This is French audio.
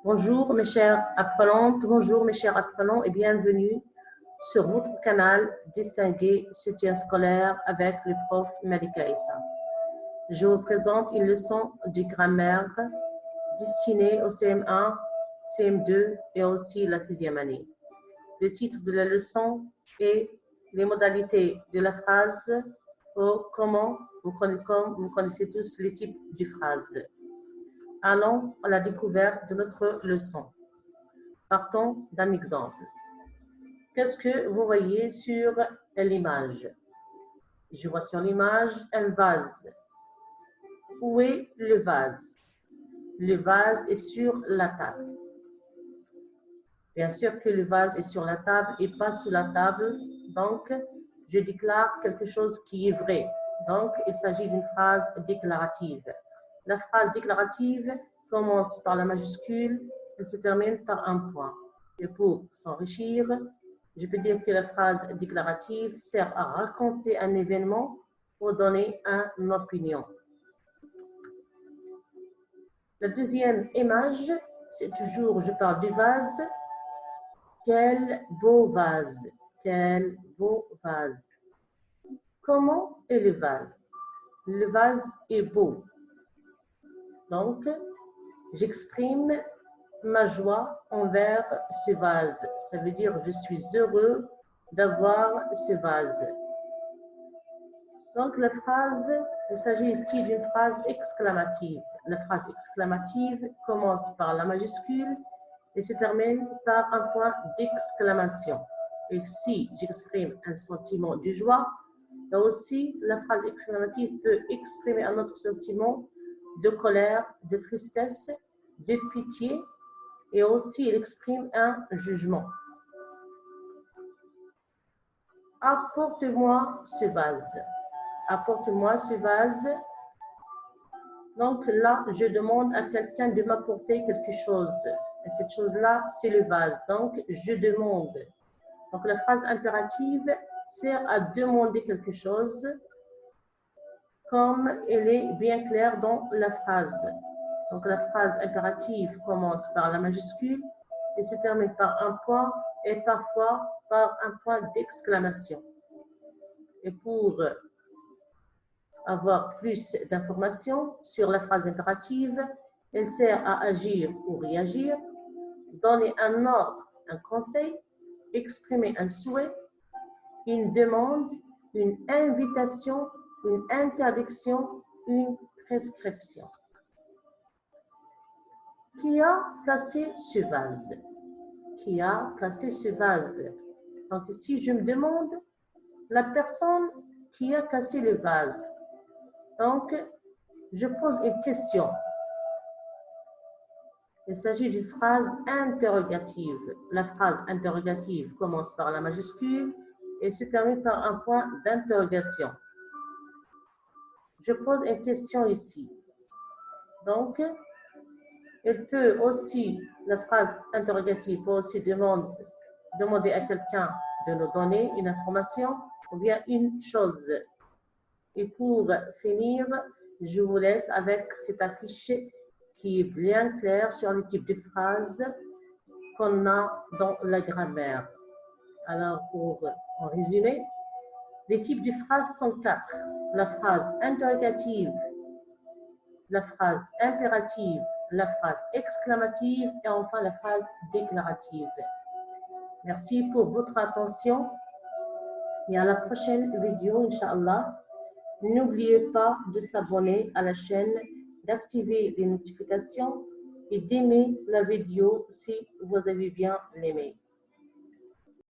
Bonjour mes chers apprenantes, bonjour mes chers apprenants et bienvenue sur votre canal Distingué Soutien Scolaire avec le prof Malika Issa. Je vous présente une leçon de grammaire destinée au CM1, CM2 et aussi la 6e année. Le titre de la leçon est les modalités de la phrase ou comment vous connaissez tous les types de phrases. Allons à la découverte de notre leçon. Partons d'un exemple. Qu'est-ce que vous voyez sur l'image? Je vois sur l'image un vase. Où est le vase? Le vase est sur la table. Bien sûr que le vase est sur la table et pas sous la table. Donc, je déclare quelque chose qui est vrai. Donc, il s'agit d'une phrase déclarative. La phrase déclarative commence par la majuscule et se termine par un point. Et pour s'enrichir, je peux dire que la phrase déclarative sert à raconter un événement ou donner une opinion. La deuxième image, c'est toujours, je parle du vase. Quel beau vase! Quel beau vase! Comment est le vase? Le vase est beau. Donc, j'exprime ma joie envers ce vase. Ça veut dire je suis heureux d'avoir ce vase. Donc, la phrase, il s'agit ici d'une phrase exclamative. La phrase exclamative commence par la majuscule et se termine par un point d'exclamation. Et si j'exprime un sentiment de joie, et aussi la phrase exclamative peut exprimer un autre sentiment de colère, de tristesse, de pitié, et aussi il exprime un jugement. Apporte-moi ce vase. Apporte-moi ce vase. Donc là, je demande à quelqu'un de m'apporter quelque chose. Et cette chose-là, c'est le vase. Donc, je demande. Donc, la phrase impérative sert à demander quelque chose comme elle est bien claire dans la phrase. Donc, la phrase impérative commence par la majuscule et se termine par un point et parfois par un point d'exclamation. Et pour avoir plus d'informations sur la phrase impérative, elle sert à agir ou réagir, donner un ordre, un conseil, exprimer un souhait, une demande, une invitation, une interdiction, une prescription. Qui a cassé ce vase? Qui a cassé ce vase? Donc, si je me demande, la personne qui a cassé le vase. Donc, je pose une question. Il s'agit d'une phrase interrogative. La phrase interrogative commence par la majuscule et se termine par un point d'interrogation. Je pose une question ici. Donc, elle peut aussi, la phrase interrogative peut aussi demander à quelqu'un de nous donner une information ou bien une chose. Et pour finir, je vous laisse avec cette affiche qui est bien claire sur le type de phrases qu'on a dans la grammaire. Alors, pour en résumer, les types de phrases sont 4. La phrase interrogative, la phrase impérative, la phrase exclamative et enfin la phrase déclarative. Merci pour votre attention et à la prochaine vidéo, Inch'Allah. N'oubliez pas de s'abonner à la chaîne, d'activer les notifications et d'aimer la vidéo si vous avez bien aimé.